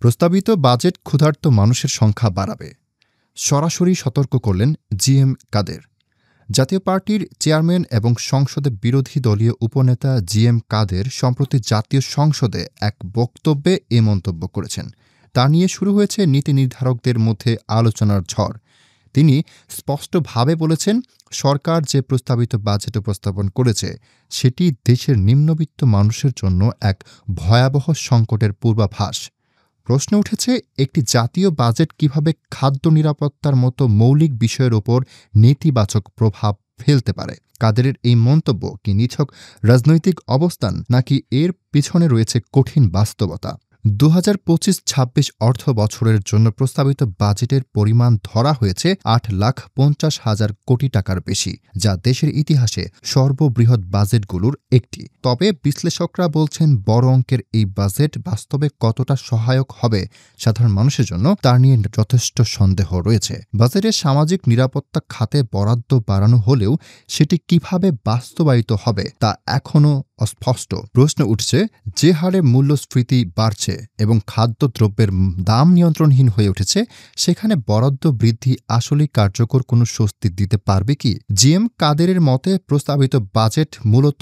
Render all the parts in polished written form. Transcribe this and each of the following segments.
প্রস্তাবিত বাজেট ক্ষুধার্ত মানুষের সংখ্যা বাড়াবে, সরাসরি সতর্ক করলেন জিএম কাদের। জাতীয় পার্টির চেয়ারম্যান এবং সংসদে বিরোধী দলীয় উপনেতা জিএম কাদের সম্প্রতি জাতীয় সংসদে এক বক্তব্যে এ মন্তব্য করেছেন। তা নিয়ে শুরু হয়েছে নীতি নির্ধারকদের মধ্যে আলোচনার ঝড়। তিনি স্পষ্টভাবে বলেছেন, সরকার যে প্রস্তাবিত বাজেট উপস্থাপন করেছে সেটি দেশের নিম্নবিত্ত মানুষের জন্য এক ভয়াবহ সংকটের পূর্বাভাস। প্রশ্ন উঠেছে, একটি জাতীয় বাজেট কিভাবে খাদ্য নিরাপত্তার মতো মৌলিক বিষয়ের ওপর নেতিবাচক প্রভাব ফেলতে পারে? কাদেরের এই মন্তব্য কি নিছক রাজনৈতিক অবস্থান, নাকি এর পিছনে রয়েছে কঠিন বাস্তবতা? ২০২৫-২৬ অর্থ বছরের জন্য প্রস্তাবিত বাজেটের পরিমাণ ধরা হয়েছে ৮,৫০,০০০ কোটি টাকার বেশি, যা দেশের ইতিহাসে সর্ববৃহৎ বাজেটগুলোর একটি। তবে বিশ্লেষকরা বলছেন, বড় অঙ্কের এই বাজেট বাস্তবে কতটা সহায়ক হবে সাধারণ মানুষের জন্য তা নিয়ে যথেষ্ট সন্দেহ রয়েছে। বাজেটে সামাজিক নিরাপত্তা খাতে বরাদ্দ বাড়ানো হলেও সেটি কিভাবে বাস্তবায়িত হবে তা এখনও অস্পষ্ট। প্রশ্ন উঠছে, যে হারে মূল্যস্ফীতি বাড়ছে এবং খাদ্যদ্রব্যের দাম নিয়ন্ত্রণহীন হয়ে উঠেছে, সেখানে বরাদ্দ বৃদ্ধি আসলেই কার্যকর কোনো স্বস্তি দিতে পারবে কি? জিএম কাদেরের মতে, প্রস্তাবিত বাজেট মূলত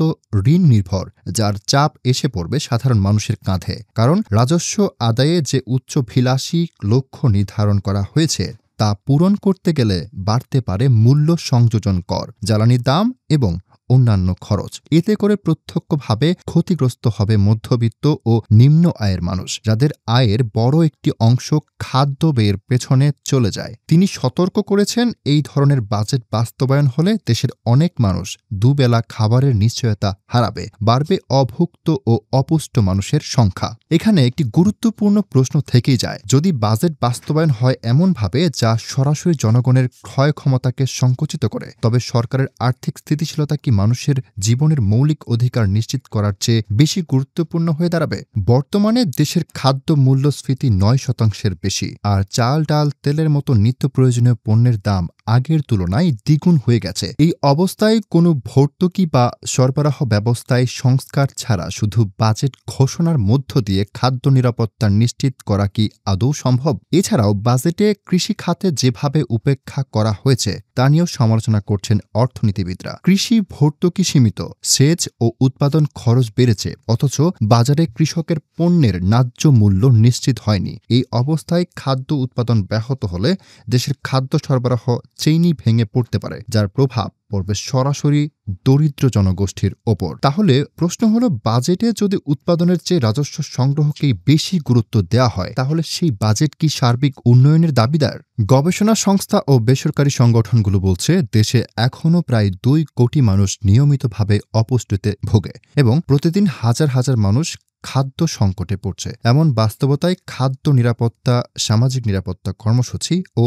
ঋণ নির্ভর, যার চাপ এসে পড়বে সাধারণ মানুষের কাঁধে। কারণ রাজস্ব আদায়ে যে উচ্চাভিলাষী লক্ষ্য নির্ধারণ করা হয়েছে তা পূরণ করতে গেলে বাড়তে পারে মূল্য সংযোজন কর, জ্বালানির দাম এবং অন্যান্য খরচ। এতে করে প্রত্যক্ষভাবে ক্ষতিগ্রস্ত হবে মধ্যবিত্ত ও নিম্ন আয়ের মানুষ, যাদের আয়ের বড় একটি অংশ খাদ্য ব্যয়ের পেছনে চলে যায়। তিনি সতর্ক করেছেন, এই ধরনের বাজেট বাস্তবায়ন হলে দেশের অনেক মানুষ দুবেলা খাবারের নিশ্চয়তা হারাবে, বাড়বে অভুক্ত ও অপুষ্ট মানুষের সংখ্যা। এখানে একটি গুরুত্বপূর্ণ প্রশ্ন থেকেই যায়, যদি বাজেট বাস্তবায়ন হয় এমনভাবে যা সরাসরি জনগণের ক্রয় ক্ষমতাকে সংকুচিত করে, তবে সরকারের আর্থিক স্থিতিশীলতা কি মানুষের জীবনের মৌলিক অধিকার নিশ্চিত করার চেয়ে বেশি গুরুত্বপূর্ণ হয়ে দাঁড়াবে? বর্তমানে দেশের খাদ্য মূল্যস্ফীতি ৯% বেশি, আর চাল, ডাল, তেলের মতো নিত্য প্রয়োজনীয় পণ্যের দাম আগের তুলনায় দ্বিগুণ হয়ে গেছে। এই অবস্থায় কোনো ভর্তুকি বা সরবরাহ ব্যবস্থায় সংস্কার ছাড়া শুধু বাজেট ঘোষণার মধ্য দিয়ে খাদ্য নিরাপত্তা নিশ্চিত করা কি আদৌ সম্ভব? এছাড়াও বাজেটে কৃষি খাতে যেভাবে উপেক্ষা করা হয়েছে তা নিয়েও সমালোচনা করছেন অর্থনীতিবিদরা। কৃষি ভর্তুকি সীমিত, সেচ ও উৎপাদন খরচ বেড়েছে, অথচ বাজারে কৃষকের পণ্যের ন্যায্য মূল্য নিশ্চিত হয়নি। এই অবস্থায় খাদ্য উৎপাদন ব্যাহত হলে দেশের খাদ্য সরবরাহ চেইনই ভেঙে পড়তে পারে, যার প্রভাব পড়বে সরাসরি দরিদ্র জনগোষ্ঠীর ওপর। তাহলে প্রশ্ন হলো, বাজেটে যদি উৎপাদনের চেয়ে রাজস্ব সংগ্রহকেই বেশি গুরুত্ব দেওয়া হয়, তাহলে সেই বাজেট কি সার্বিক উন্নয়নের দাবিদার? গবেষণা সংস্থা ও বেসরকারি সংগঠনগুলো বলছে, দেশে এখনও প্রায় ২ কোটি মানুষ নিয়মিতভাবে অপুষ্টিতে ভোগে এবং প্রতিদিন হাজার হাজার মানুষ খাদ্য সংকটে পড়ছে। এমন বাস্তবতায় খাদ্য নিরাপত্তা, সামাজিক নিরাপত্তা কর্মসূচি ও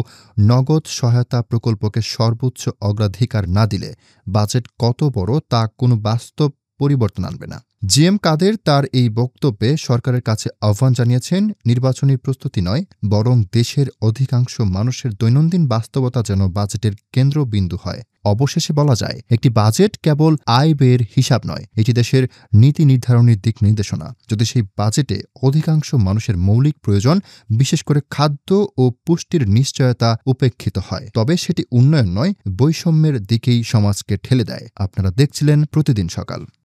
নগদ সহায়তা প্রকল্পকে সর্বোচ্চ অগ্রাধিকার না দিলে বাজেট কত বড় তা কোনো বাস্তব পরিবর্তন আনবে না। জিএম কাদের তার এই বক্তব্যে সরকারের কাছে আহ্বান জানিয়েছেন, নির্বাচনী প্রস্তুতি নয়, বরং দেশের অধিকাংশ মানুষের দৈনন্দিন বাস্তবতা যেন বাজেটের কেন্দ্রবিন্দু হয়। অবশেষে বলা যায়, একটি বাজেট কেবল আয় ব্যয়ের হিসাব নয়, এটি দেশের নীতি নির্ধারণের দিক নির্দেশনা। যদি সেই বাজেটে অধিকাংশ মানুষের মৌলিক প্রয়োজন, বিশেষ করে খাদ্য ও পুষ্টির নিশ্চয়তা উপেক্ষিত হয়, তবে সেটি উন্নয়ন নয়, বৈষম্যের দিকেই সমাজকে ঠেলে দেয়। আপনারা দেখছিলেন প্রতিদিন সকাল।